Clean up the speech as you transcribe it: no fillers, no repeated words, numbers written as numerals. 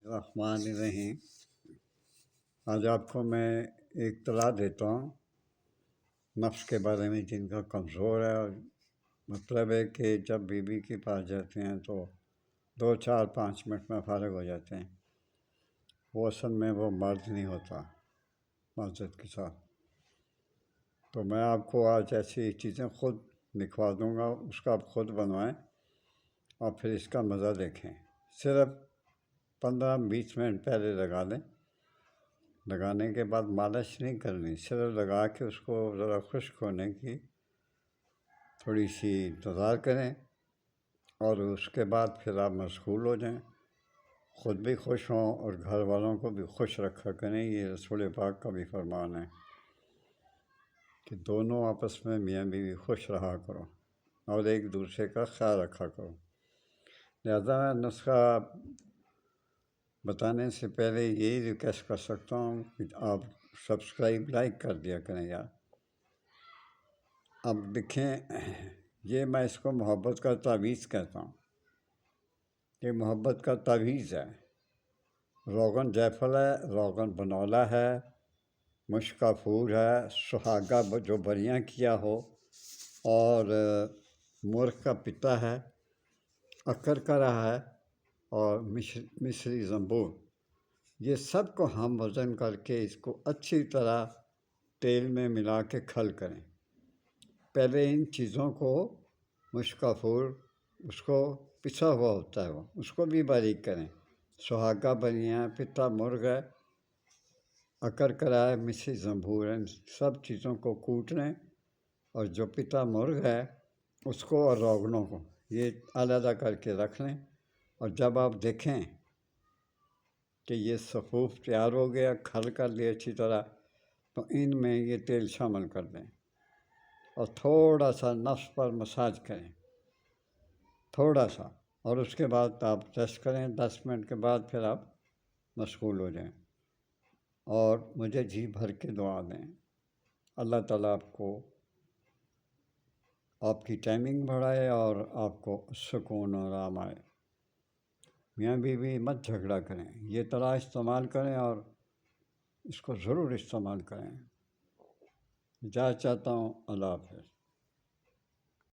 الرحمن الرحیم۔ آج آپ کو میں ایک اطلاع دیتا ہوں نفس کے بارے میں، جن کا کمزور ہے، اور مطلب ہے کہ جب بیوی کے پاس جاتے ہیں تو 2 4 5 منٹ میں فارغ ہو جاتے ہیں، وہ اصل میں وہ مرد نہیں ہوتا معذرت کے ساتھ۔ تو میں آپ کو آج ایسی چیزیں خود لکھوا دوں گا، اس کا آپ خود بنوائیں اور پھر اس کا مزہ دیکھیں۔ صرف 15 20 منٹ پہلے لگا لیں، لگانے کے بعد مالش نہیں کرنی، صرف لگا کے اس کو ذرا خشک ہونے کی تھوڑی سی انتظار کریں، اور اس کے بعد پھر آپ مشغول ہو جائیں، خود بھی خوش ہوں اور گھر والوں کو بھی خوش رکھا کریں۔ یہ رسول پاک کا بھی فرمان ہے کہ دونوں آپس میں میاں بیوی خوش رہا کرو اور ایک دوسرے کا خیال رکھا کرو۔ لہذا نسخہ بتانے سے پہلے یہی ریکویسٹ کر سکتا ہوں کہ آپ سبسکرائب لائک کر دیا کریں یار۔ اب دیکھیں، یہ میں اس کو محبت کا تعویذ کہتا ہوں، یہ محبت کا تعویذ ہے۔ روغن جیفل ہے، روغن بنولا ہے، مشک کافور ہے، سہاگہ جو بریاں کیا ہو، اور مرغ کا پتا ہے، اکر کرا ہے، اور مصری زنبور۔ یہ سب کو ہم وزن کر کے اس کو اچھی طرح تیل میں ملا کے کھل کریں۔ پہلے ان چیزوں کو مشک کافور، اس کو پسا ہوا ہوتا ہے، وہ اس کو بھی باریک کریں۔ سہاگہ بریاں، پتا مرغ ہے، اکر کرا ہے، مصری زنبور ہے، ان سب چیزوں کو کوٹ لیں، اور جو پتا مرغ ہے اس کو اور روغنوں کو یہ علیحدہ کر کے رکھ لیں۔ اور جب آپ دیکھیں کہ یہ صفوف تیار ہو گیا، کھل کر لیا اچھی طرح، تو ان میں یہ تیل شامل کر دیں اور تھوڑا سا نفس پر مساج کریں، تھوڑا سا، اور اس کے بعد آپ ریسٹ کریں۔ 10 منٹ کے بعد پھر آپ مشغول ہو جائیں، اور مجھے جی بھر کے دعا دیں۔ اللہ تعالیٰ آپ کو، آپ کی ٹائمنگ بڑھائے اور آپ کو سکون اور آرام آئے۔ میاں بیوی مت جھگڑا کریں، یہ طرح استعمال کریں اور اس کو ضرور استعمال کریں۔ اجازت چاہتا ہوں، اللہ حافظ۔